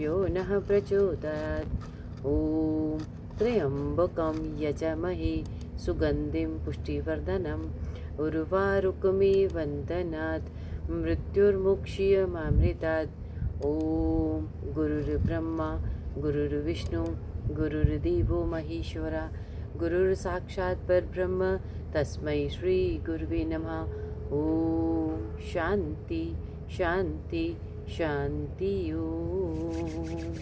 यो नः प्रचोदयात्। ॐ त्र्यम्बकं यजामहे सुगन्धिं पुष्टिवर्धनम् उर्वारुकमिव बन्धनात् मृत्युर्मुक्षीयमामृतात्। ॐ गुरुर्ब्रह्मा गुरुर्विष्णु गुरुर्देवो महेश्वरा गुरुर्साक्षात् परब्रह्म तस्मै श्री गुरुवे नमः। ओम शांति शांति शांति। ओम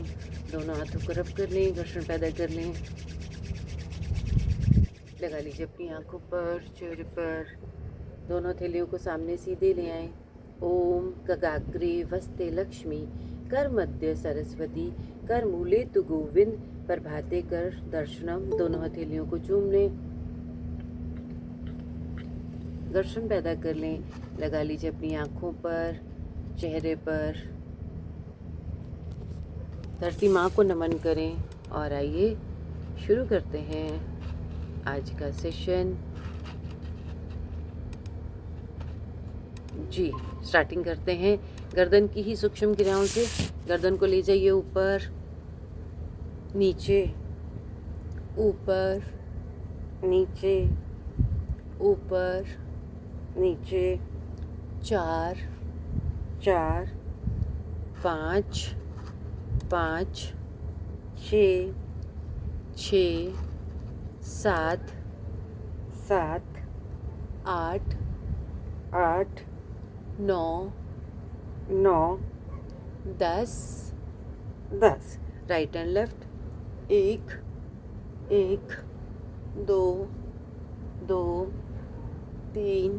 दोनों हाथों को रब कर लें, घर्षण पैदा कर लें। लगा लीजिए अपनी आंखों पर, चेहरे पर। दोनों हथेलियों को सामने सीधे ले आएं। ओम गगाग्रे वस्ते लक्ष्मी कर मध्य सरस्वती कर मूले तु गोविंद प्रभाते कर दर्शनम। दोनों हथेलियों को चूम लें, घर्षण पैदा कर लें। लगा लीजिए अपनी आंखों पर, चेहरे पर। धरती माँ को नमन करें और आइए शुरू करते हैं आज का सेशन। जी स्टार्टिंग करते हैं गर्दन की ही सूक्ष्म क्रियाओं से। गर्दन को ले जाइए ऊपर, नीचे, ऊपर, नीचे, ऊपर, नीचे। 4 4 5 5 6 6 7 7 8 8 9 9 10 10। Right and left. 1 1 2 2 3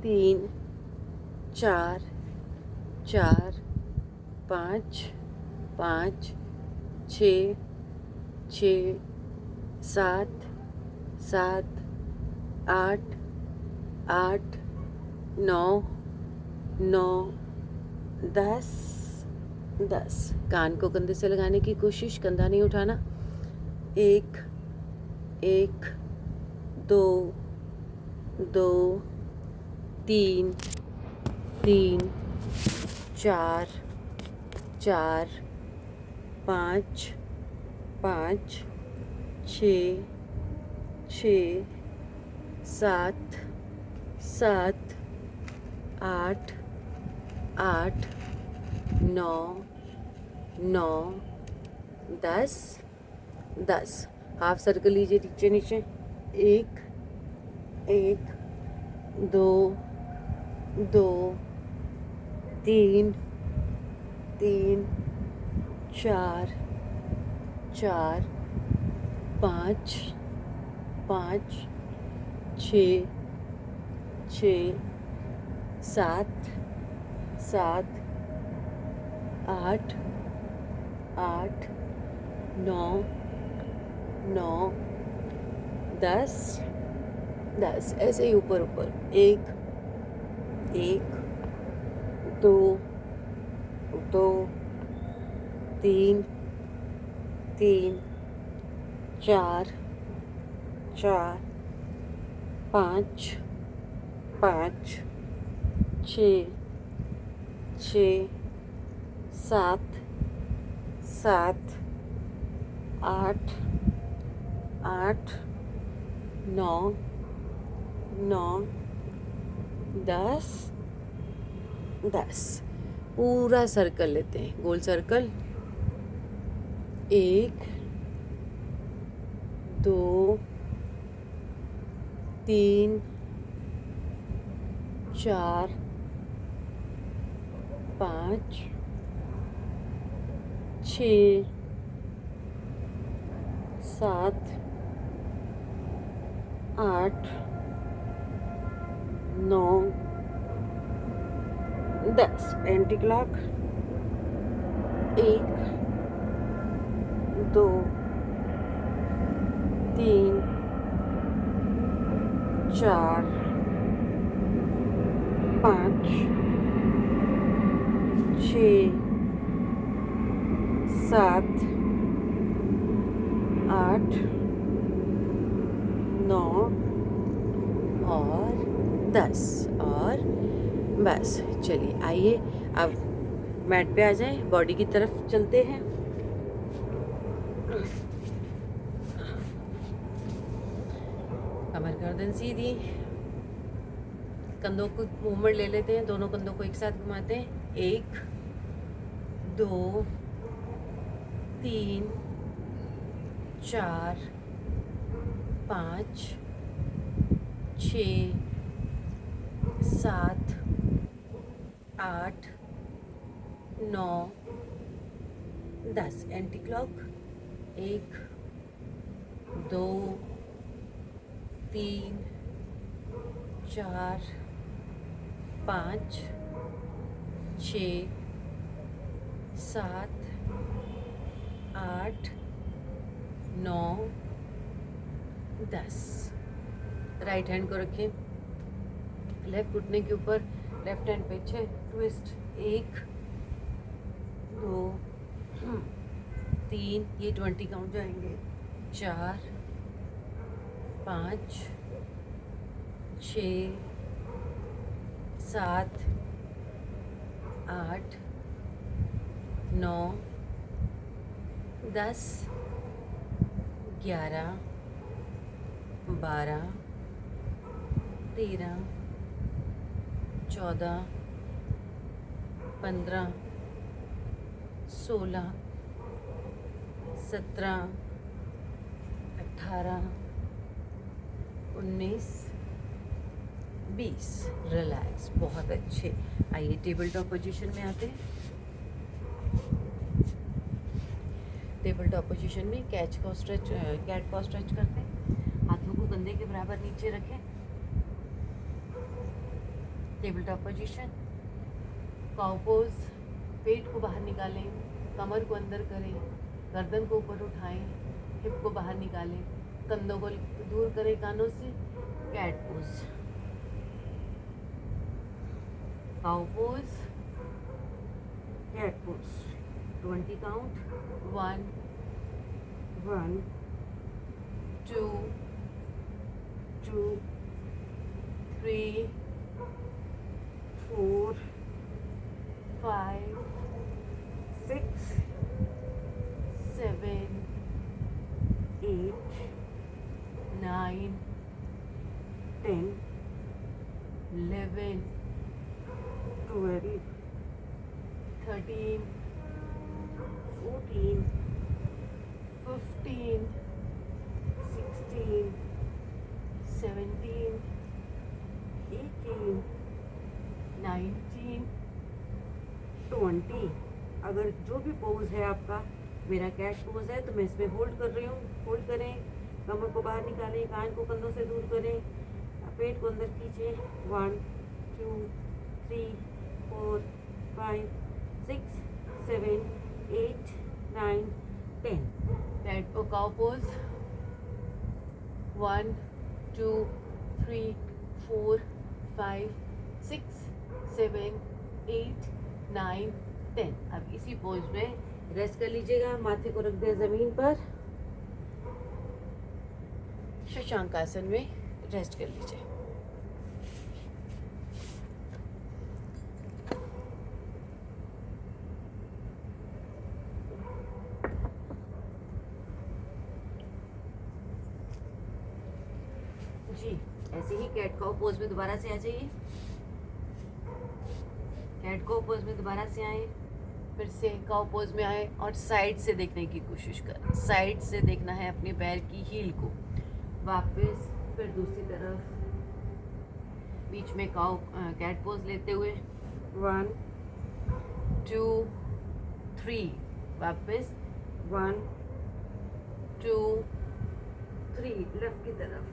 3 4 4 5 5 6 6 7 7 8 8 9 9 10 10। कान को कंधे से लगाने की कोशिश, कंधा नहीं उठाना। 1 1 2 2 3 3 4 4 5 5 6 6 7 7 8 8 9 9 10 10। हाफ सर्कल लीजिए नीचे नीचे। 1 1 2 2 3 3 4 4 5 5 6 6 7 7 8 8 9 9 10 10। ऐसे ही ऊपर ऊपर। 1 1 2 2 3 3 4 4 5 5 6 6 7 7 8 8 9 9 10 10। पूरा सर्कल लेते हैं, गोल सर्कल। 1 2 3 4 5 6 7 8 9 10। Anti clock. 1 2 3 4 5 6 7 8 9 और 10। और बस चलिए आइए अब मैट पे आ जाएं, बॉडी की तरफ चलते हैं। कमर गर्दन सीधी, कंधों को मूवमेंट ले लेते हैं, दोनों कंधों को एक साथ घुमाते हैं। 1 2 3 4 5 6 7 8 9 10। Anti clock 1 2 3 4 5 6 7 8 9 10। राइट हैंड को रखें लेफ्ट घुटने के ऊपर, लेफ्ट हैंड पीछे, ट्विस्ट। 1 2 3, ये 20 काउंट जाएंगे। 4 5 6 7 8 9 10 11 12 13 14 15 16 17 18 19 20। रिलैक्स, बहुत अच्छे। आइए टेबल टॉप पोजीशन में आते हैं। टेबल टॉप पोजीशन में कैट को स्ट्रेच करते हैं। हाथों को कंधे के बराबर नीचे रखें। Table top position, cow pose. पेट को बाहर निकालें, कमर को अंदर करें, गर्दन को ऊपर उठाएं, हिप को बाहर निकालें, कंधों को दूर करें कानों से। Cat pose, cow pose, cat pose. 20 count. 1 1 2 2 3 4 5 6 7 8 9 10 11 12 13 14 15 16 17 18 19 20। अगर जो भी पोज है आपका, मेरा कैट पोज है तो मैं इसमें होल्ड कर रही हूँ। होल्ड करें, कमर को बाहर निकालें, कान को कंधों से दूर करें, पेट को अंदर खींचें। 1 2 3 4 5 6 7 8 9 10। कैट को काउ पोज। 1 2 3 4 5 6 7 8 9 10। अब इसी पोज में रेस्ट कर लीजिएगा। माथे को रख दें ज़मीन पर, शशांक आसन में रेस्ट कर लीजिए। जी, ऐसे ही कैट काउ पोज में दोबारा से आ जाइए। कैट काउ पोज में दोबारा से आए, फिर से काउ पोज में आए और साइड से देखने की कोशिश करें। साइड से देखना है अपने पैर की हील को। वापस फिर दूसरी तरफ, बीच में काउ कैट पोज लेते हुए 1 2 3। वापस 1 2 3। लेफ्ट की तरफ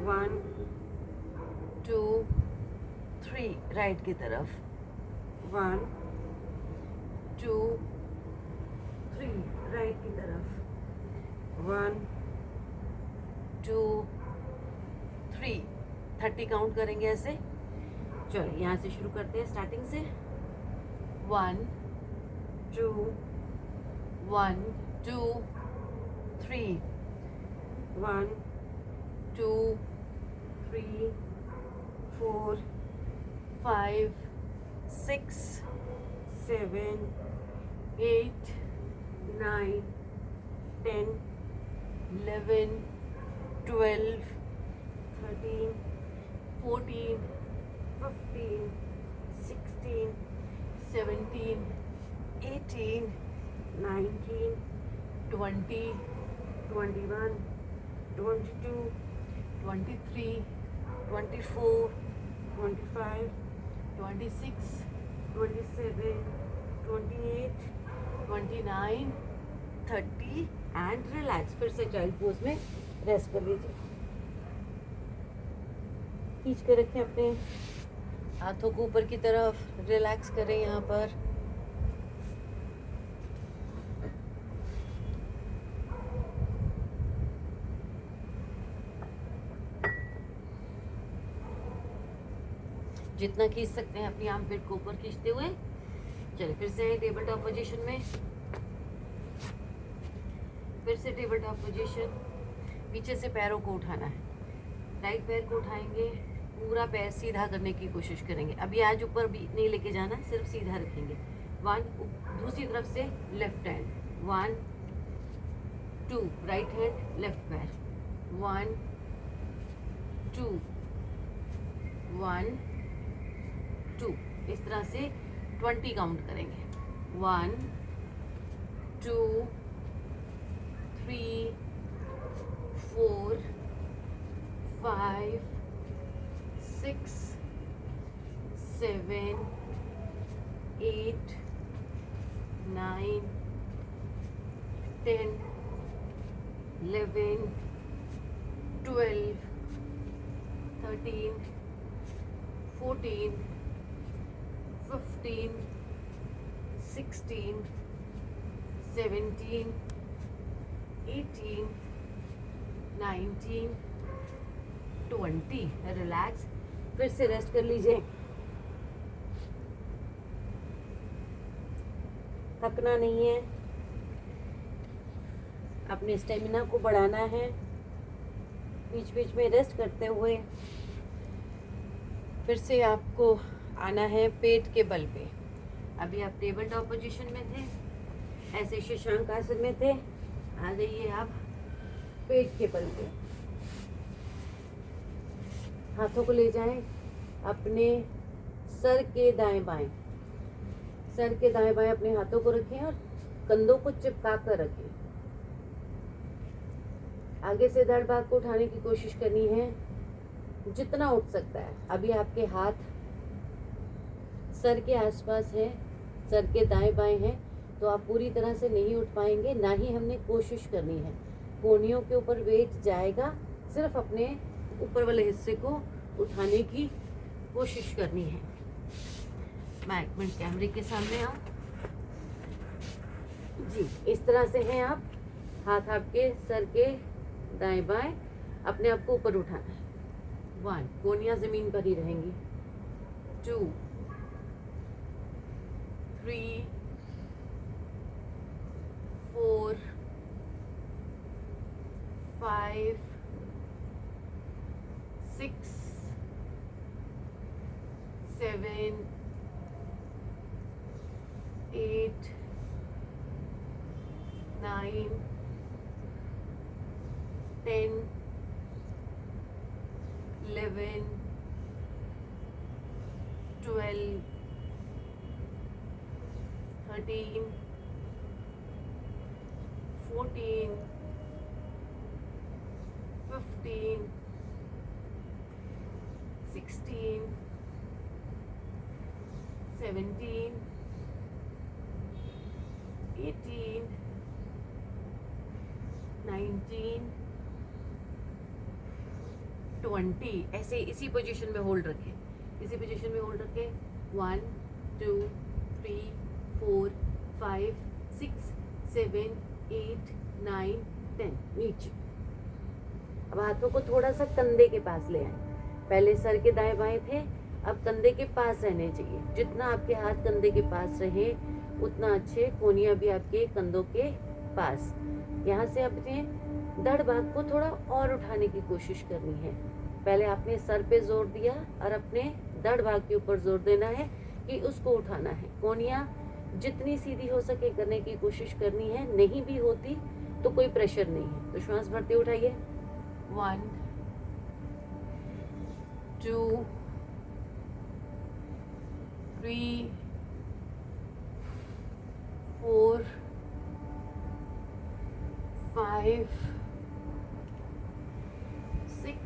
1 2 3। राइट की तरफ 1 2 3। राइट की तरफ 1 2 3। 30 काउंट करेंगे ऐसे। चलो यहाँ से शुरू करते हैं, स्टार्टिंग से। 1 2 1 2 3 1 2 3 4 5 6 7, 8, 9, 10, 11, 12, 13, 14, 15, 16, 17, 18, 19, 20, 21, 22, 23, 24, 25, 26, 27, 28, 29, 30 एंड रिलैक्स। फिर से चाइल्ड पोज में रेस्ट कर लीजिए। खींच के रखें अपने हाथों को ऊपर की तरफ, रिलैक्स करें यहाँ पर। जितना खींच सकते हैं अपनी आर्म पेट को ऊपर खींचते हुए। चलिए फिर से टेबल टॉप पोजीशन में, फिर से टेबल टॉप पोजीशन। पीछे से पैरों को उठाना है, राइट पैर को उठाएंगे, पूरा पैर सीधा करने की कोशिश करेंगे। अभी आज ऊपर भी नहीं लेके जाना, सिर्फ सीधा रखेंगे। 1, दूसरी तरफ से left hand, 1, 2, right hand left पैर, 1, 2, 1, 2। इस तरह से 20 काउंट करेंगे। 1, 2, 3, 4, 5, 6, 7, 8, 9, 10, 11, 12, 13, 14, 15, 16, 17, 18, 19, 20। रिलैक्स। फिर से रेस्ट कर लीजिए। थकना नहीं है, अपने स्टेमिना को बढ़ाना है, बीच बीच में रेस्ट करते हुए। फिर से आपको आना है पेट के बल पे। अभी आप टेबल टॉप पोजीशन में थे, ऐसे शशांक आसन में थे, आ जाइए आप पेट के बल पे। हाथों को ले जाएं अपने सर के दाएं बाएं, सर के दाएं बाएं अपने हाथों को रखें और कंधों को चिपका कर रखें। आगे से धड़ भाग को उठाने की कोशिश करनी है, जितना उठ सकता है। अभी आपके हाथ सर के आसपास है, सर के दाएं बाएं हैं, तो आप पूरी तरह से नहीं उठ पाएंगे, ना ही हमने कोशिश करनी है। कोहनियों के ऊपर वेट जाएगा, सिर्फ अपने ऊपर वाले हिस्से को उठाने की कोशिश करनी है। मैं 1 मिनट कैमरे के सामने आऊँ जी। इस तरह से हैं आप, हाथ आपके सर के दाएं बाएं, अपने आप को ऊपर उठाना है। 1, कोहनियाँ जमीन पर ही रहेंगी। 2, 3, 4, 5, 6, 7, 8, 9, 10, 11, 12, 13, 14, 15, 16, 17, 18, 19, 20। ऐसे इसी पोजीशन में होल्ड रखें, इसी पोजीशन में होल्ड रखें। 1, 2, 3, 4, 5, 6, 7, 8, 9, 10। नीचे। अब हाथों को थोड़ा सा कंधे के पास ले आए। पहले सर के दाएं बाएं थे, अब कंधे के पास रहने चाहिए। जितना आपके हाथ कंधे के पास रहे उतना अच्छे। कोहनियाँ भी आपके कंधों के पास। यहाँ से अपने धड़ भाग को थोड़ा और उठाने की कोशिश करनी है। पहले आपने सर पे जोर दिया और अपने धड़ भाग के ऊपर जोर देना है कि उसको उठाना है। कोहनियाँ जितनी सीधी हो सके करने की कोशिश करनी है, नहीं भी होती तो कोई प्रेशर नहीं है। तो श्वास भरते उठाइए, 1 2 3 4 5 6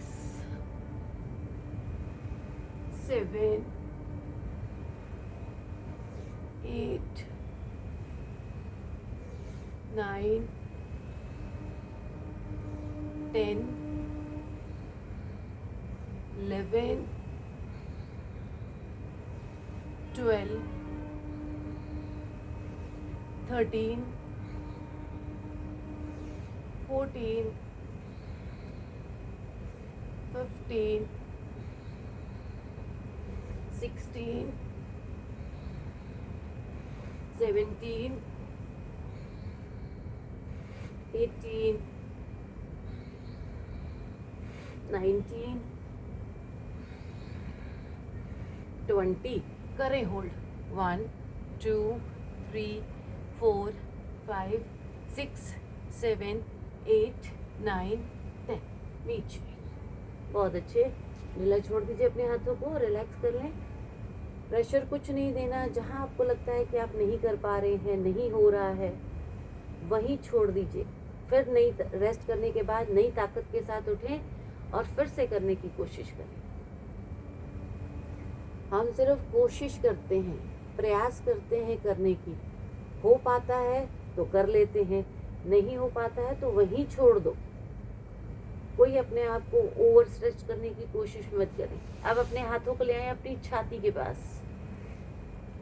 7 8 9 10 11 12 13 14 15 16 17 18 19 20 करें होल्ड, 1 2 3 4 5 6 7 8 9 10 नीचे। बहुत अच्छे, ढीला छोड़ दीजिए अपने हाथों को, रिलैक्स कर लें। प्रेशर कुछ नहीं देना, जहाँ आपको लगता है कि आप नहीं कर पा रहे हैं, नहीं हो रहा है, वहीं छोड़ दीजिए। फिर नई रेस्ट करने के बाद नई ताकत के साथ उठें और फिर से करने की कोशिश करें। हम सिर्फ कोशिश करते हैं, प्रयास करते हैं करने की। हो पाता है तो कर लेते हैं, नहीं हो पाता है तो वहीं छोड़ दो। कोई अपने आप को ओवर स्ट्रेच करने की कोशिश मत करें। अब अपने हाथों को ले आए अपनी छाती के पास,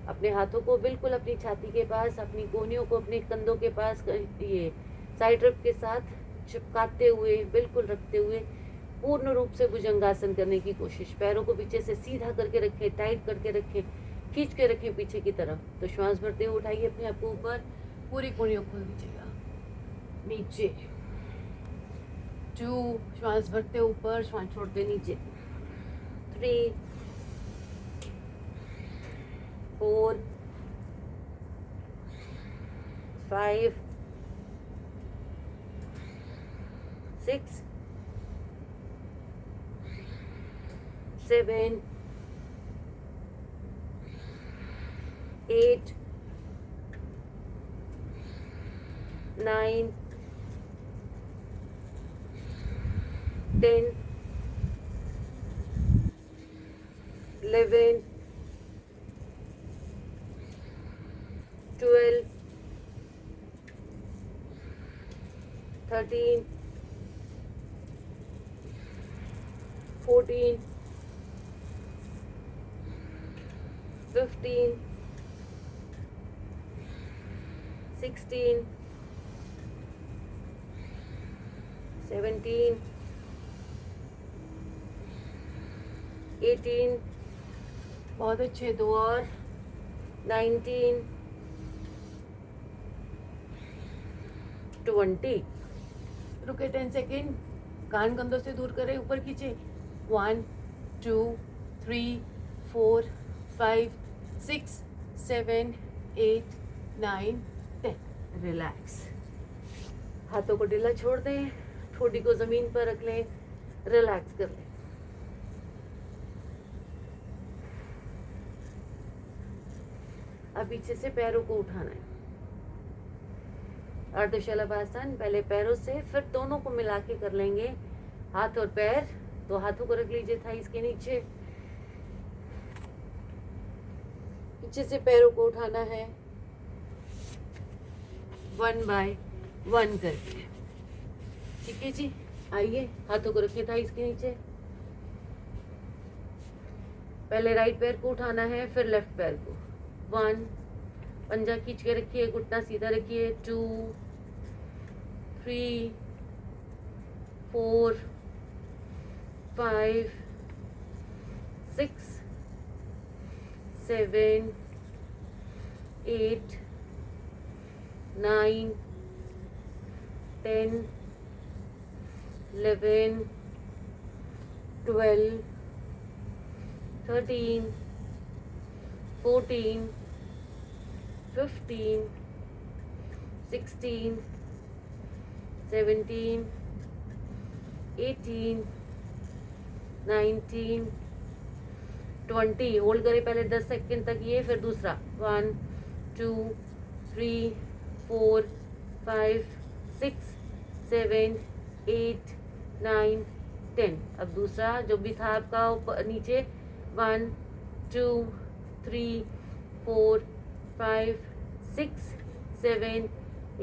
अपने हाथों को बिल्कुल अपनी छाती के पास, अपनी कोहनियों को अपने कंधों के पास, ये साइड रब के साथ चिपकाते हुए, बिल्कुल रखते हुए पूर्ण रूप से भुजंगासन करने की कोशिश। पैरों को पीछे से सीधा करके रखें, टाइट करके रखें, खींच के रखें पीछे की तरफ। तो श्वास भरते हुए उठाइए अपने आप को ऊपर, पूरी कोहनियों खोल दीजिएगा, नीचे 2, श्वास भरते ऊपर, श्वास छोड़ते नीचे, 3 4 5 6 7 8 9 10 11 12 13 14 15 16 17 18, बहुत अच्छे, 2 और, 19 20। रुके 10 सेकेंड, कान कंधों से दूर करें, ऊपर खींचे, 1 2 3 4 5 6 7 8 9 10। रिलैक्स, हाथों को ढीला छोड़ दें, ठोडी को जमीन पर रख लें, रिलैक्स कर लें। अब पीछे से पैरों को उठाना है, अर्धशलभासन। पहले पैरों से, फिर दोनों को मिला के कर लेंगे, हाथ और पैर। तो हाथों को रख लीजिए थाइस के नीचे, पीछे से पैरों को उठाना है 1 बाय 1 करके। ठीक है जी, आइए हाथों को रखिए थाइस के नीचे। पहले राइट पैर को उठाना है, फिर लेफ्ट पैर को। 1, पंजा खींच के रखिए, घुटना सीधा रखिए। 2 3 4 5 6 7 8 9 10 11 12 13 14 15, 16, 17, 18, 19, 20। होल्ड करें पहले 10 सेकंड तक ये, फिर दूसरा 1 2 3 4 5 6 7 8 9 10। अब दूसरा जो भी था आपका ऊपर नीचे 1 2 3 4 5 6 7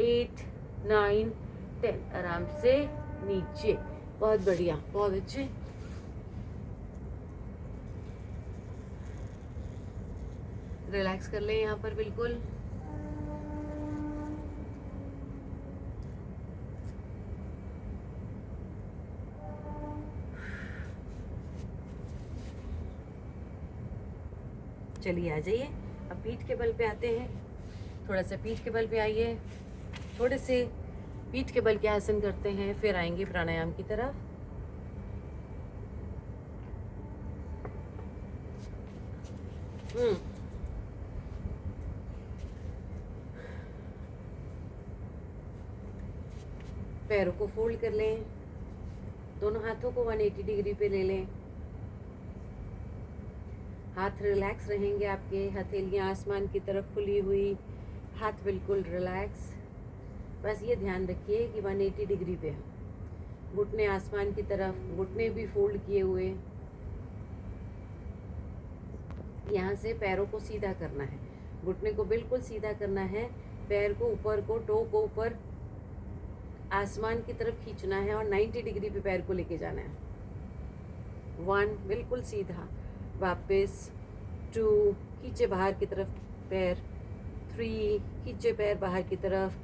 8 9 10। आराम से नीचे। बहुत बढ़िया, बहुत अच्छे। रिलैक्स कर लें यहाँ पर बिल्कुल। चलिए आ जाइए, अब पीठ के बल पे आते हैं। थोड़ा सा पीठ के बल पे आइए, थोड़े से पीठ के बल के आसन करते हैं, फिर आएंगे प्राणायाम की तरफ। पैरों को फोल्ड कर लें, दोनों हाथों को 180 डिग्री पे ले लें। हाथ रिलैक्स रहेंगे आपके, हथेलियाँ आसमान की तरफ खुली हुई, हाथ बिल्कुल रिलैक्स। बस ये ध्यान रखिए कि 180 डिग्री पे हो। घुटने आसमान की तरफ, घुटने भी फोल्ड किए हुए। यहाँ से पैरों को सीधा करना है, घुटने को बिल्कुल सीधा करना है, पैर को ऊपर को, टो को ऊपर आसमान की तरफ खींचना है और 90 डिग्री पे पैर को लेके जाना है। 1 बिल्कुल सीधा, वापस 2 खींचे बाहर की तरफ पैर, 3 खींचे पैर बाहर की तरफ,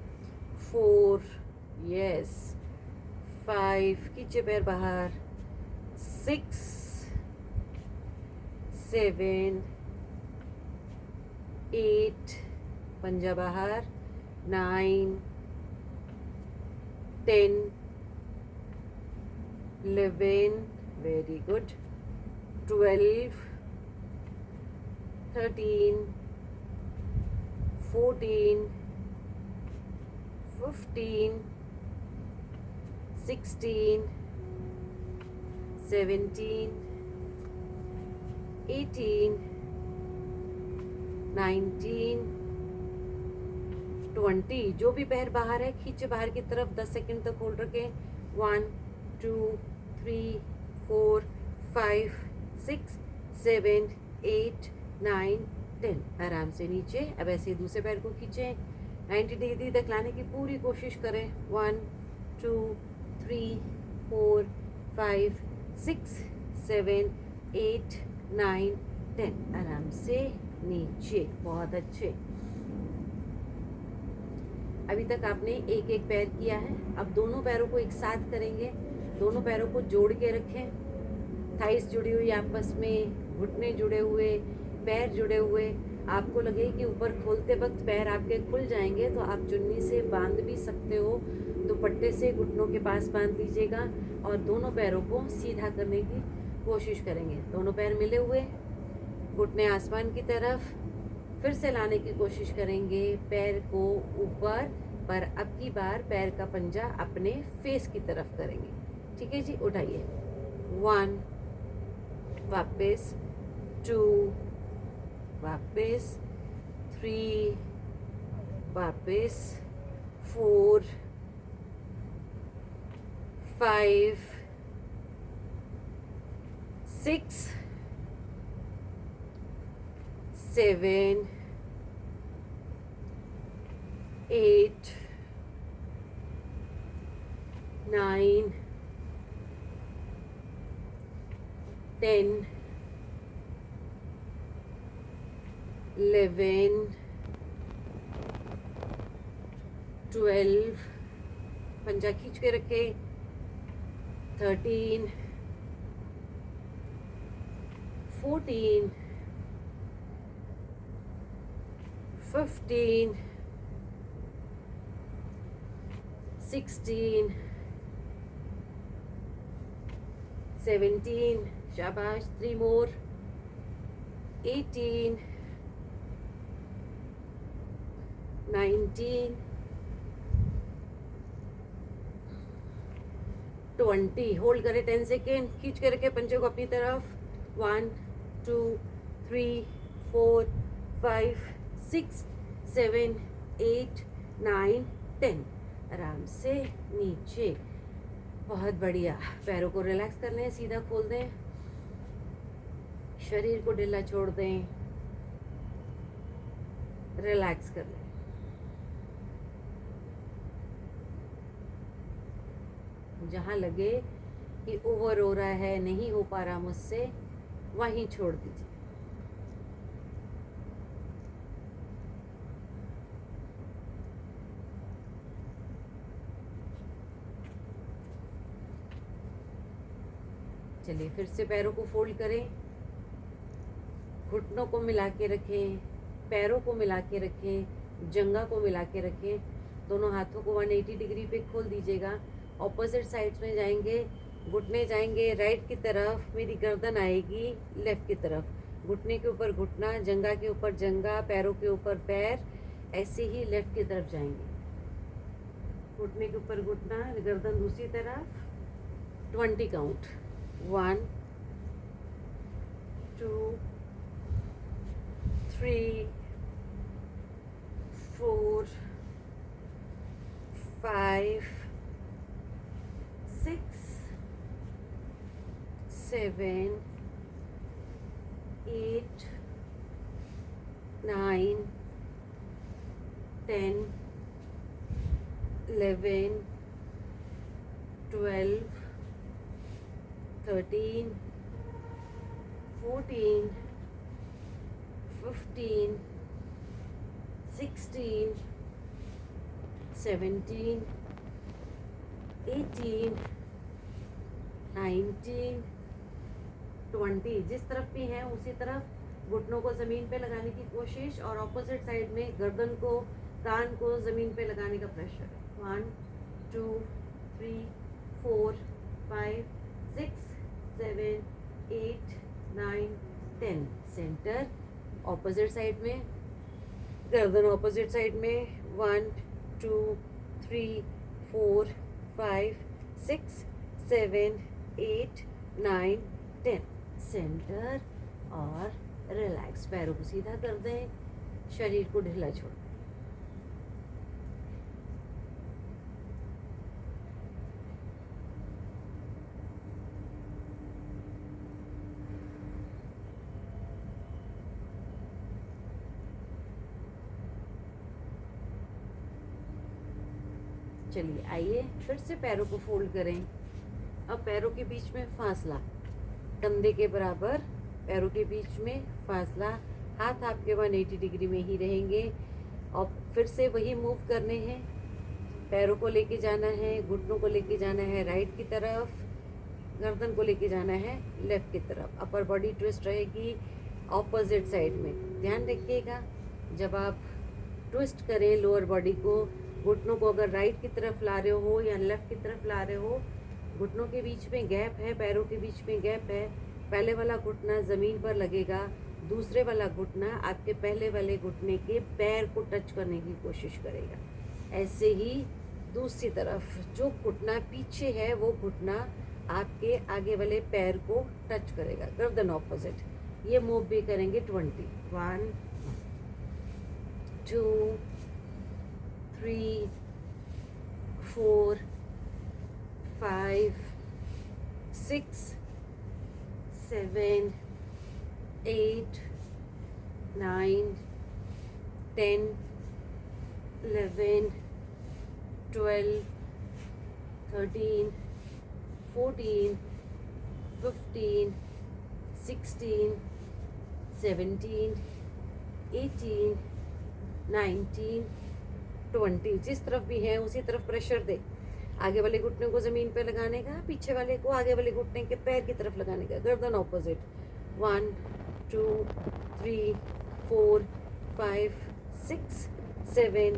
4 यस, 5 खींचे पैर बाहर, 6 7 8 पंजा बाहर, 9 10 11 वेरी गुड, 12 13 14 15 16 17 18 19 20। जो भी पैर बाहर है खींचे बाहर की तरफ, 10 सेकंड तक होल्ड रखें। 1 2 3 4 5 6 7 8 9 10। आराम से नीचे। अब ऐसे दूसरे पैर को खींचें, 90 डिग्री तक लाने की पूरी कोशिश करें। 1 2 3 4 5 6 7 8 9 10। आराम से नीचे। बहुत अच्छे। अभी तक आपने एक एक पैर किया है, अब दोनों पैरों को एक साथ करेंगे। दोनों पैरों को जोड़ के रखें, थाइस जुड़ी हुई आपस में, घुटने जुड़े हुए, पैर जुड़े हुए। आपको लगे कि ऊपर खोलते वक्त पैर आपके खुल जाएंगे तो आप चुन्नी से बांध भी सकते हो, दुपट्टे से घुटनों के पास बांध लीजिएगा और दोनों पैरों को सीधा करने की कोशिश करेंगे। दोनों पैर मिले हुए, घुटने आसमान की तरफ, फिर से लाने की कोशिश करेंगे पैर को ऊपर, पर अब की बार पैर का पंजा अपने फेस की तरफ करेंगे। ठीक है जी, उठाइए। 1 वापस, 2 वापस, 3 वापस, 4 5 6 7 8 9 10 11 12 पंजा खींच के रखे, 13 14 15 16 17 शाबाश, 3 more, 18 19, 20. होल्ड करें 10 सेकेंड, खींच के रखें पंजे को अपनी तरफ. 1 2 3 4 5 6 7 8 9 10. आराम से नीचे. बहुत बढ़िया. पैरों को रिलैक्स कर लें, सीधा खोल दें, शरीर को ढीला छोड़ दें, रिलैक्स कर लें. जहाँ लगे कि ओवर हो रहा है, नहीं हो पा रहा मुझसे, वहीं छोड़ दीजिए. चलिए फिर से पैरों को फोल्ड करें, घुटनों को मिला के रखें, पैरों को मिला के रखें, जंघा को मिला के रखें. दोनों हाथों को 180 डिग्री पे खोल दीजिएगा. ऑपोजिट साइड्स में जाएंगे. घुटने जाएंगे राइट की तरफ, मेरी गर्दन आएगी लेफ्ट की तरफ. घुटने के ऊपर घुटना, जंघा के ऊपर जंघा, पैरों के ऊपर पैर, ऐसे ही लेफ्ट की तरफ जाएंगे. घुटने के ऊपर घुटना, गर्दन दूसरी तरफ. 20 काउंट. 1 2 3 4 5 6 7 8 9 10 11 12 13 14 15 16 17 18 19 20. जिस तरफ भी हैं उसी तरफ घुटनों को ज़मीन पे लगाने की कोशिश, और ऑपोजिट साइड में गर्दन को, कान को ज़मीन पे लगाने का प्रेशर. 1 2 3 4 5 6 7 8 9 10. सेंटर. ऑपोजिट साइड में गर्दन, ऑपोजिट साइड में. 1 2 3 4 5 6 7 8 9 10. सेंटर और रिलैक्स. पैरों को सीधा कर दें, शरीर को ढीला छोड़ दें. चलिए आइए फिर से पैरों को फोल्ड करें. अब पैरों के बीच में फासला, कंधे के बराबर पैरों के बीच में फासला. हाथ आपके 180 डिग्री में ही रहेंगे. और फिर से वही मूव करने हैं. पैरों को लेके जाना है, घुटनों को लेके जाना है राइट की तरफ, गर्दन को लेके जाना है लेफ्ट की तरफ. अपर बॉडी ट्विस्ट रहेगी ऑपोजिट साइड में. ध्यान रखिएगा जब आप ट्विस्ट करें लोअर बॉडी को, घुटनों को अगर राइट की तरफ ला रहे हो या लेफ्ट की तरफ ला रहे हो, घुटनों के बीच में गैप है, पैरों के बीच में गैप है. पहले वाला घुटना ज़मीन पर लगेगा, दूसरे वाला घुटना आपके पहले वाले घुटने के पैर को टच करने की कोशिश करेगा. ऐसे ही दूसरी तरफ जो घुटना पीछे है वो घुटना आपके आगे वाले पैर को टच करेगा. गर्दन ऑपोजिट. ये मूव भी करेंगे 20. 1 2 3 4 5 6 7 8 9 10 11 12 13 14 15 16 17 18 19 20. जिस तरफ भी है उसी तरफ प्रेशर दे. आगे वाले घुटने को ज़मीन पे लगाने का, पीछे वाले को आगे वाले घुटने के पैर की तरफ लगाने का. गर्दन ऑपोजिट. 1 2 3 4 5 6 7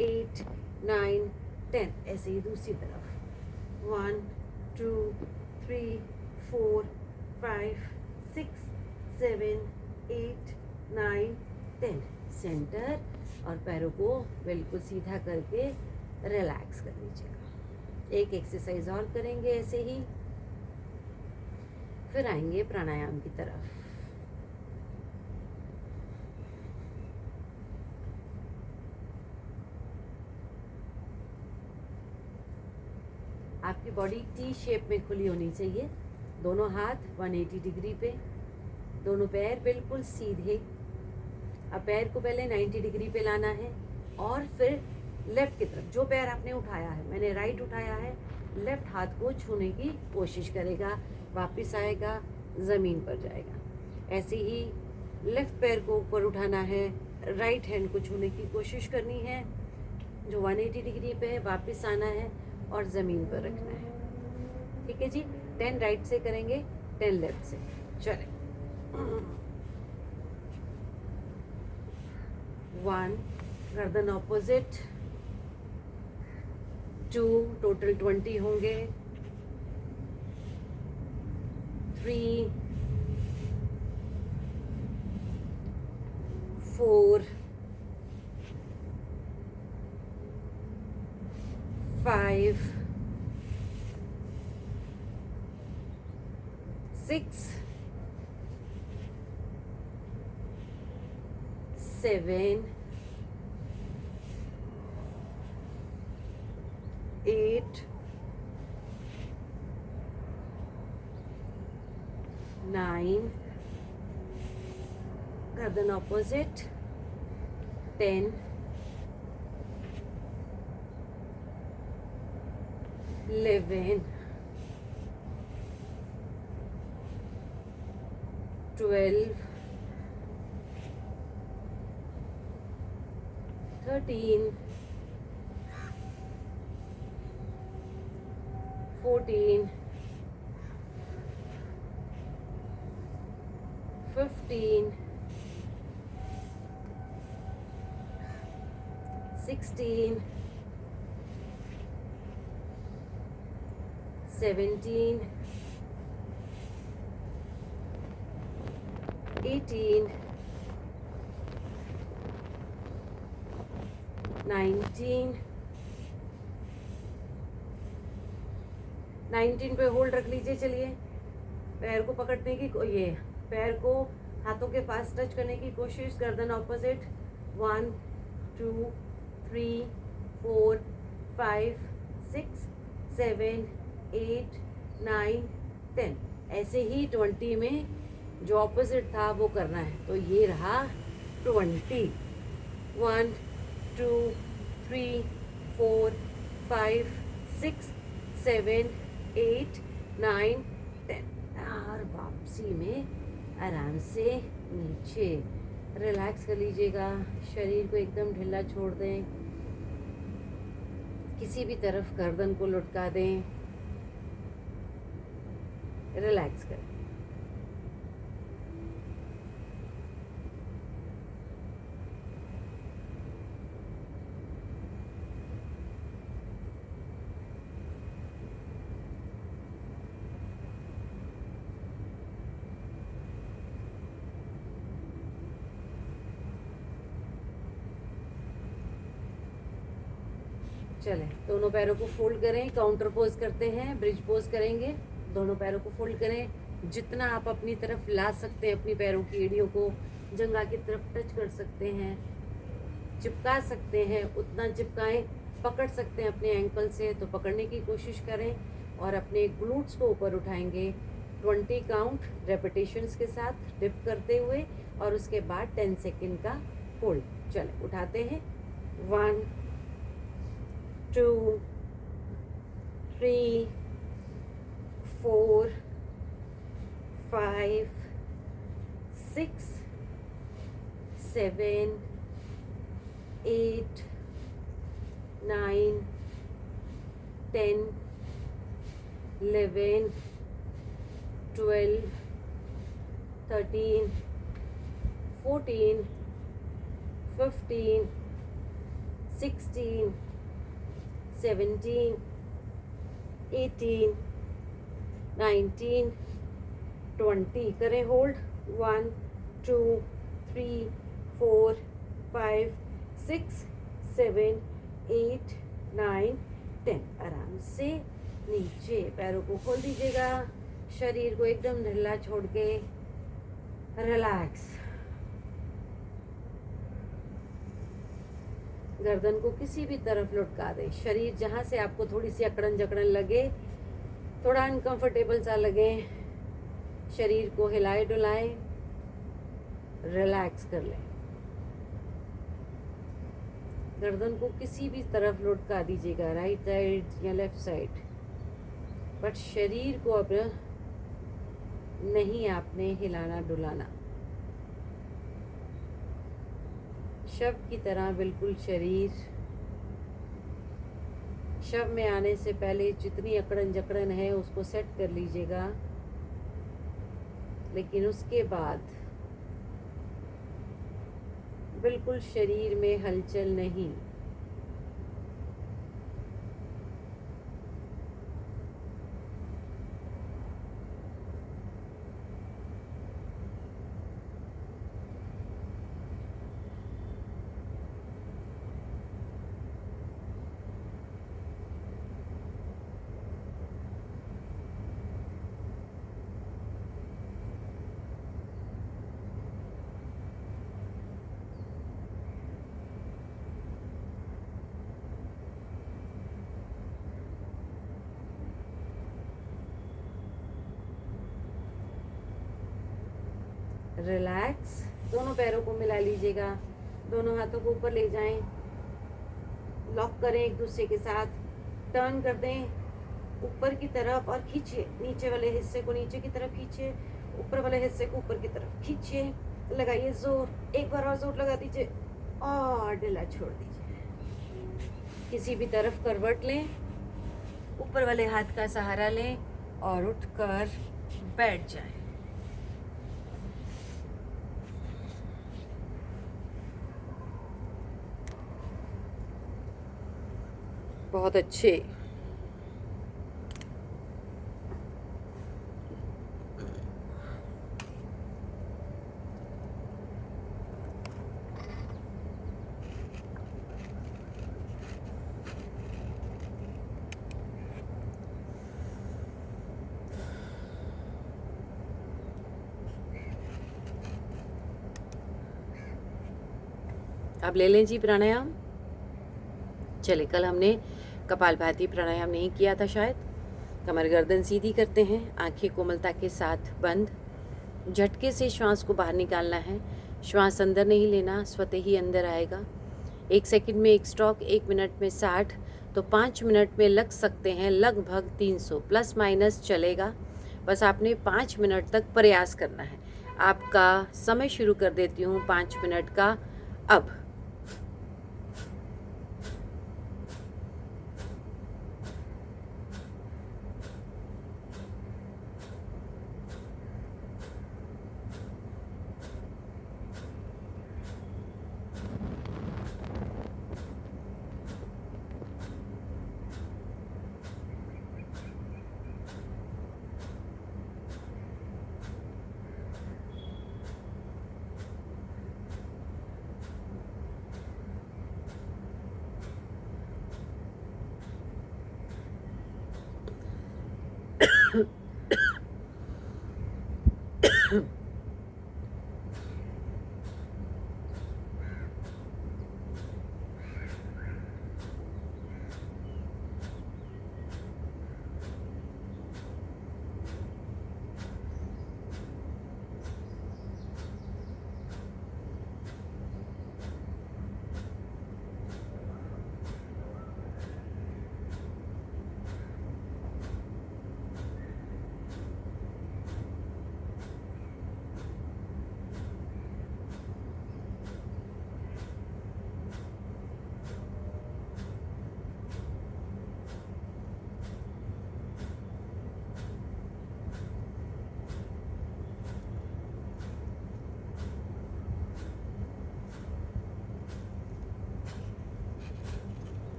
8 9 10. ऐसे ही दूसरी तरफ. 1 2 3 4 5 6 7 8 9 10. सेंटर और पैरों को बिल्कुल सीधा करके रिलैक्स कर लीजिएगा। एक एक्सरसाइज और करेंगे ऐसे ही, फिर आएंगे प्राणायाम की तरफ। आपकी बॉडी टी शेप में खुली होनी चाहिए, दोनों हाथ 180 डिग्री पे, दोनों पैर बिल्कुल सीधे। अब पैर को पहले 90 डिग्री पे लाना है और फिर लेफ्ट की तरफ, जो पैर आपने उठाया है, मैंने राइट उठाया है, लेफ्ट हाथ को छूने की कोशिश करेगा, वापस आएगा, ज़मीन पर जाएगा। ऐसे ही लेफ्ट पैर को ऊपर उठाना है, राइट हैंड को छूने की कोशिश करनी है, जो 180 डिग्री पे है, वापस आना है और ज़मीन पर रखना है। ठीक है जी। 10 राइट से करेंगे, 10 लेफ्ट से। चलें। 1, गर्दन ऑपोजिट, 2, टोटल 20 होंगे, 3, 4, 5, 6, 7, 8, 9, गर्दन ऑपोजिट, 10, 11, 12, 13, 14, 15, 16, 17, 18, 19, 19 पे होल्ड रख लीजिए। चलिए, पैर को पकड़ने की ये पैर को हाथों के पास टच करने की कोशिश, गर्दन ऑपोजिट। 1, 2, 3, 4, 5, 6, 7, 8, 9, 10। ऐसे ही 20 में जो ऑपोजिट था वो करना है। तो ये रहा 20। 1, 2, 3, 4, 5, 6, 7, 8, 9, 10। और वापसी में आराम से नीचे रिलैक्स कर लीजिएगा। शरीर को एकदम ढीला छोड़ दें, किसी भी तरफ गर्दन को लुटका दें, रिलैक्स करें। चलें, दोनों पैरों को फोल्ड करें, काउंटर पोज करते हैं, ब्रिज पोज करेंगे। दोनों पैरों को फोल्ड करें, जितना आप अपनी तरफ ला सकते हैं, अपनी पैरों की एड़ियों को जंघा की तरफ टच कर सकते हैं, चिपका सकते हैं उतना चिपकाएं। पकड़ सकते हैं अपने एंकल से तो पकड़ने की कोशिश करें, और अपने ग्लूट्स को ऊपर उठाएंगे। 20 काउंट रेपिटेशंस के साथ डिप करते हुए, और उसके बाद 10 सेकेंड का होल्ड। चलें, उठाते हैं। 1, 2, 3, 4, 5, 6, 7, 8, 9, 10, 11, 12, 13, 14, 15, 16, 17, 18, 19, 20। करें होल्ड। 1, 2, 3, 4, 5, 6, 7, 8, 9, 10। आराम से नीचे पैरों को खोल दीजिएगा, शरीर को एकदम ढीला छोड़ के रिलैक्स। गर्दन को किसी भी तरफ लुढ़का दें। शरीर जहाँ से आपको थोड़ी सी अकड़न जकड़न लगे, थोड़ा अनकंफर्टेबल सा लगे, शरीर को हिलाए डुलाएं, रिलैक्स कर लें। गर्दन को किसी भी तरफ लुढ़का दीजिएगा, राइट साइड या लेफ्ट साइड, बट शरीर को अब नहीं आपने हिलाना डुलाना। शव की तरह बिल्कुल शरीर, शव में आने से पहले जितनी अकड़न जकड़न है उसको सेट कर लीजिएगा, लेकिन उसके बाद बिल्कुल शरीर में हलचल नहीं। रिलैक्स। दोनों पैरों को मिला लीजिएगा, दोनों हाथों को ऊपर ले जाएं, लॉक करें एक दूसरे के साथ, टर्न कर दें ऊपर की तरफ और खींचिए। नीचे वाले हिस्से को नीचे की तरफ खींचिए, ऊपर वाले हिस्से को ऊपर की तरफ खींचिए। लगाइए जोर, एक बार और जोर लगा दीजिए और ढीला छोड़ दीजिए। किसी भी तरफ करवट लें, ऊपर वाले हाथ का सहारा लें और उठकर बैठ जाएं। बहुत अच्छे। अब ले लें जी प्राणायाम। चले, कल हमने कपालभाति प्राणायाम नहीं किया था शायद। कमर गर्दन सीधी करते हैं, आंखें कोमलता के साथ बंद। झटके से श्वास को बाहर निकालना है, श्वास अंदर नहीं लेना, स्वतः ही अंदर आएगा। 1 सेकंड में 1 स्ट्रोक, 1 मिनट में 60, तो 5 मिनट में लग सकते हैं लगभग 300, प्लस माइनस चलेगा। बस आपने 5 मिनट तक प्रयास करना है। आपका समय शुरू कर देती हूँ 5 मिनट का अब।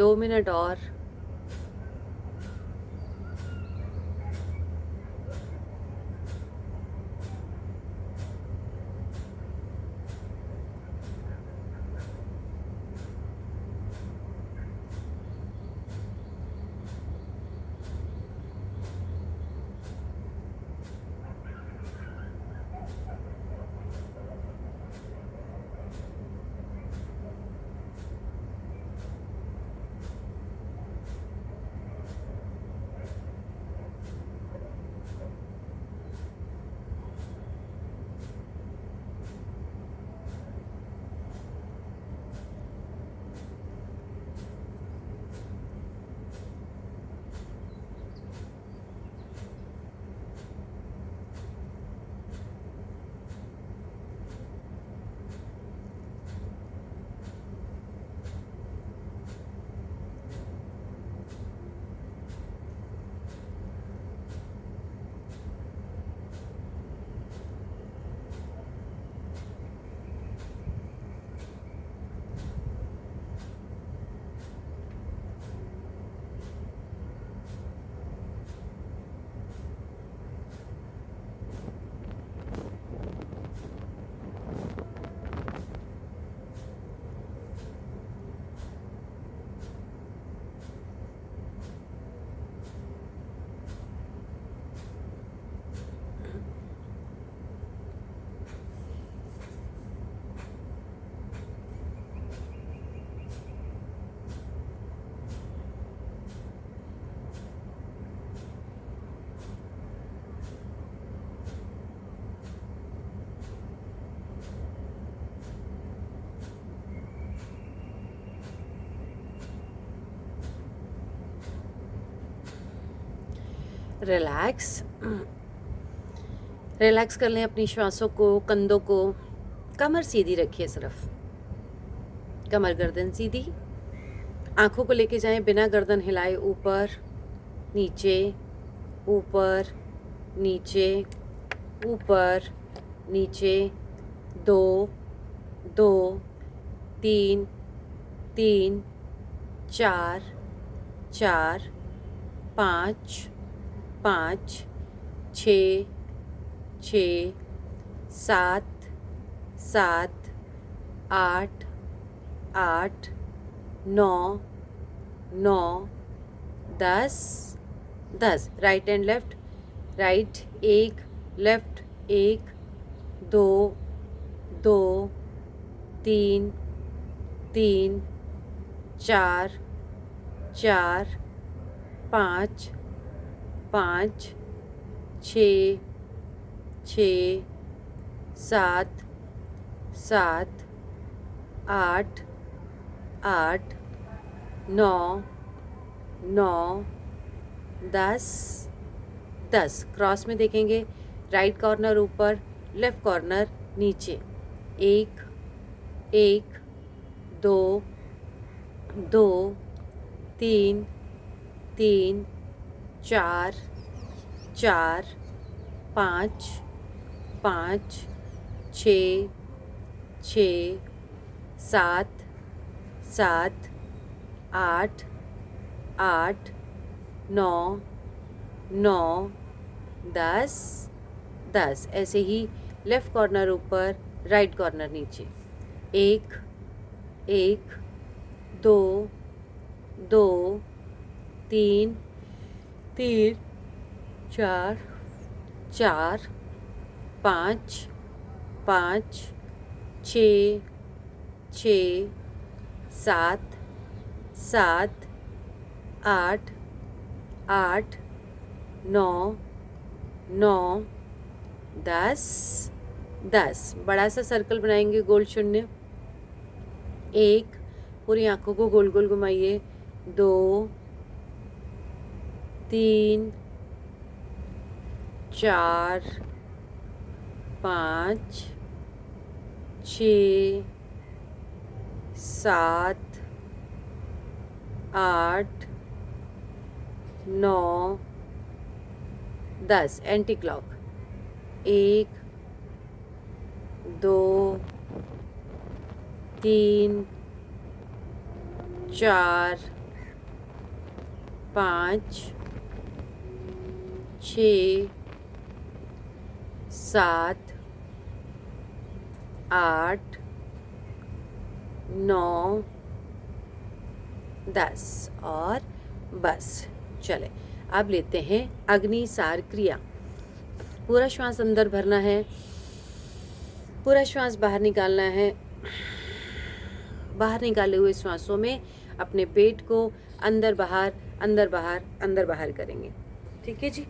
2 मिनट और। रिलैक्स रिलैक्स कर लें अपनी श्वासों को, कंधों को। कमर सीधी रखिए, सिर्फ कमर गर्दन सीधी। आंखों को लेके जाएं बिना गर्दन हिलाए, ऊपर नीचे, ऊपर नीचे, ऊपर नीचे। 2 2 3 3 4 4 5 5 6 6 7 7 8 8 9 9 10 10। Right and left, right 1, left 1, 2 2 3 3 4 4 5 5 6 6 7 7 8 8 9 9 10 10। Cross में देखेंगे, राइट कॉर्नर ऊपर, लेफ्ट कॉर्नर नीचे। 1 1 2 2 3 3 4 4 5 5 6 6 7 7 8 8 9 9 10 10। ऐसे ही लेफ़्ट कॉर्नर ऊपर, राइट कॉर्नर नीचे। 1 1 2 2 3 3 4 4 5 5 6 6 7 7 8 8 9 9 10 10। बड़ा सा सर्कल बनाएंगे, गोल शून्य। 1, पूरी आंखों को गोल गोल घुमाइए। 2 3 4 5 6 7 8 9 10। Anti clock. 1 2 3 4 5 6 7 8 9 10 और बस। चले अब लेते हैं अग्निसार क्रिया। पूरा श्वास अंदर भरना है, पूरा श्वास बाहर निकालना है। बाहर निकाले हुए श्वासों में अपने पेट को अंदर बाहर अंदर बाहर अंदर बाहर करेंगे। ठीक है जी।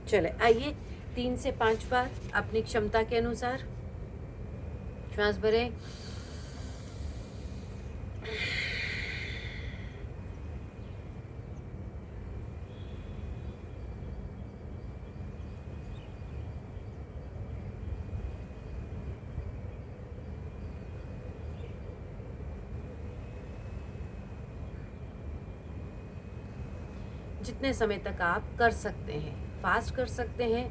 चले आइए 3 से 5 बार अपनी क्षमता के अनुसार श्वास भरें। जितने समय तक आप कर सकते हैं, फास्ट कर सकते हैं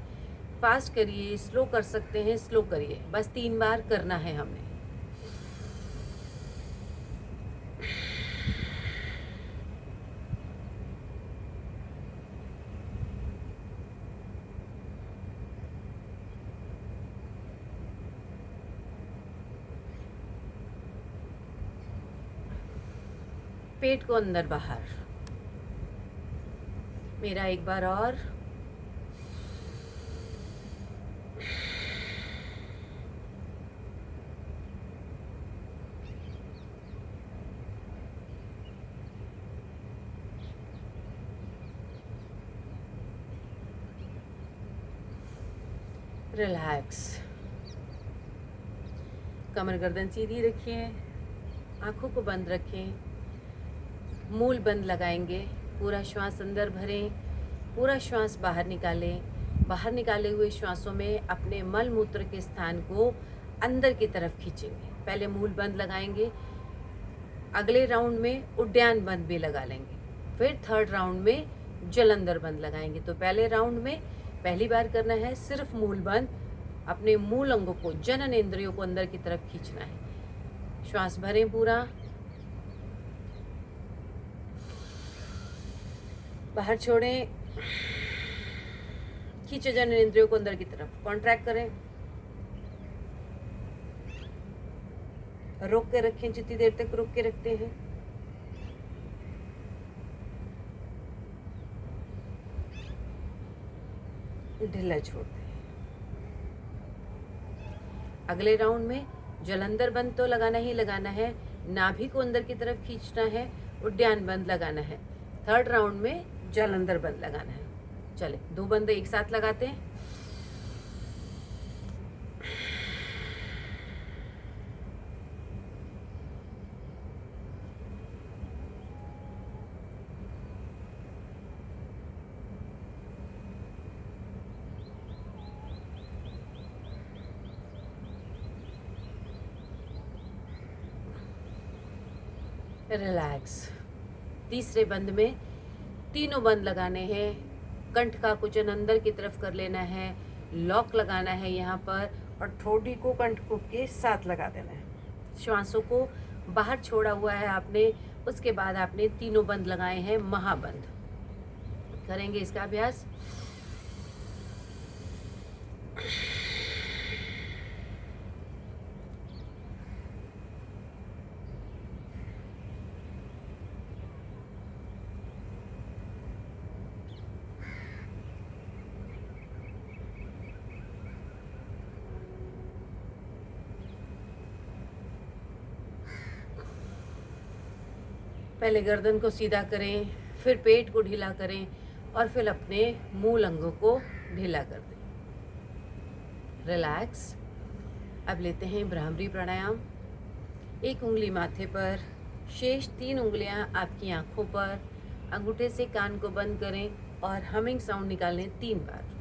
फास्ट करिए, स्लो कर सकते हैं स्लो करिए। बस 3 बार करना है हमने। पेट को अंदर बाहर। मेरा एक बार और। रिलैक्स। कमर गर्दन सीधी रखिए, आंखों को बंद रखें, मूल बंद लगाएंगे। पूरा श्वास अंदर भरें, पूरा श्वास बाहर निकालें। बाहर निकाले हुए श्वासों में अपने मल मूत्र के स्थान को अंदर की तरफ खींचेंगे। पहले मूल बंद लगाएंगे, अगले राउंड में उड्डयन बंद भी लगा लेंगे, फिर थर्ड राउंड में जलंधर बंद लगाएंगे। तो पहले राउंड में पहली बार करना है सिर्फ मूल बंद, अपने मूल अंगों को जनन इंद्रियों को अंदर की तरफ खींचना है। श्वास भरें पूरा, बाहर छोड़ें, खींचे जनन इंद्रियों को अंदर की तरफ, कॉन्ट्रैक्ट करें, रोक के रखें जितनी देर तक रोक के रखते हैं। ढीला छोड़ते हैं। अगले राउंड में जलंधर बंद तो लगाना ही लगाना है, नाभि को अंदर की तरफ खींचना है, उड्डयन बंद लगाना है। थर्ड राउंड में जलंधर बंद लगाना है। चले 2 बंद एक साथ लगाते हैं। रिलैक्स। तीसरे बंद में तीनों बंद लगाने हैं, कंठ का कुचन अंदर की तरफ कर लेना है, लॉक लगाना है यहाँ पर, और ठोड़ी को कंठ को के साथ लगा देना है। श्वासों को बाहर छोड़ा हुआ है आपने, उसके बाद आपने तीनों बंद लगाए हैं, महाबंद करेंगे इसका अभ्यास। पहले गर्दन को सीधा करें, फिर पेट को ढीला करें, और फिर अपने मूल अंगों को ढीला कर दें। रिलैक्स। अब लेते हैं भ्रामरी प्राणायाम। एक उंगली माथे पर, शेष 3 उंगलियां आपकी आंखों पर, अंगूठे से कान को बंद करें और हमिंग साउंड निकालें 3 बार।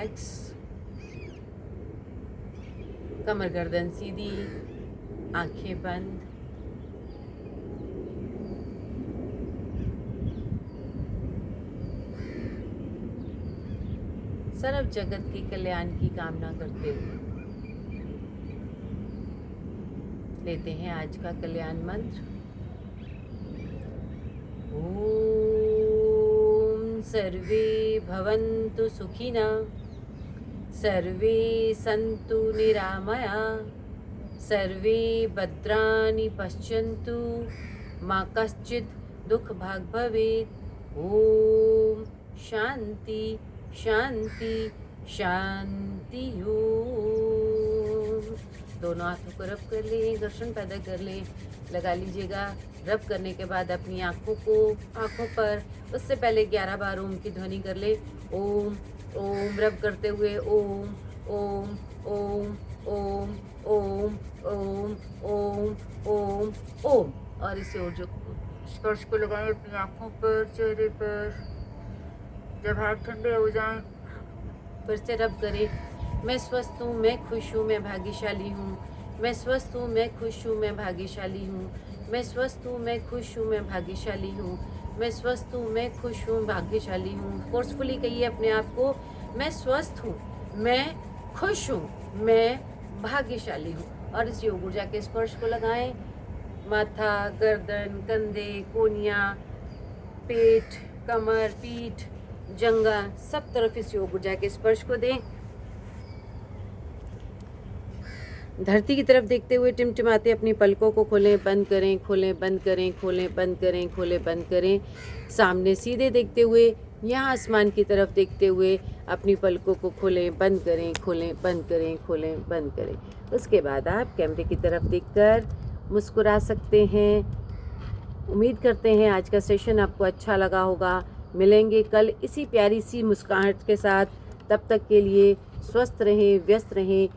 रिलैक्स, कमर गर्दन सीधी, आंखें बंद। सर्व जगत के कल्याण की कामना करते हुए लेते हैं आज का कल्याण मंत्र। ओम सर्वे भवन्तु सुखिनः, सर्वे सन्तु निरामया, सर्वे भद्राणि पश्यन्तु, मा कश्चित् दुःखभाग् भवेत्। ओम शांति शांति शांति ओम। दोनों हाथों को रब कर लें, घर्षण पैदा कर लें, लगा लीजिएगा। रब करने के बाद अपनी आँखों पर उससे पहले 11 बार ओम की ध्वनि कर ले। ओम ओम रब करते हुए ओम ओम ओम ओम ओम ओम ओम ओम ओम। और इसे और जो स्पर्श को लगाएं अपनी आँखों पर, चेहरे पर। जब हाथ ठंडे हो जाएं फिर से रब करें। मैं स्वस्थ हूँ, मैं खुश हूँ, मैं भाग्यशाली हूँ। मैं स्वस्थ हूँ, मैं खुश हूँ, मैं भाग्यशाली हूँ। मैं स्वस्थ हूँ, मैं खुश हूँ, मैं भाग्यशाली हूँ। मैं स्वस्थ हूँ, मैं खुश हूँ, भाग्यशाली हूँ। फोर्सफुली कहिए अपने आप को, मैं स्वस्थ हूँ, मैं खुश हूँ, मैं भाग्यशाली हूँ। और इस योग ऊर्जा के स्पर्श को लगाएं। माथा, गर्दन, कंधे, कोहनियाँ, पेट, कमर, पीठ, जंगा, सब तरफ इस योग ऊर्जा के स्पर्श को दें। धरती की तरफ देखते हुए टिमटिमाते अपनी पलकों को खोलें, बंद करें, खोलें, बंद करें, खोलें, बंद करें, खोलें, बंद करें। सामने सीधे देखते हुए, यहाँ आसमान की तरफ देखते हुए अपनी पलकों को खोलें, बंद करें, खोलें, बंद करें, खोलें, बंद करें। उसके बाद आप कैमरे की तरफ देखकर मुस्कुरा सकते हैं। उम्मीद करते हैं आज का सेशन आपको अच्छा लगा होगा। मिलेंगे कल इसी प्यारी सी मुस्कुराहट के साथ। तब तक के लिए स्वस्थ रहें, व्यस्त रहें,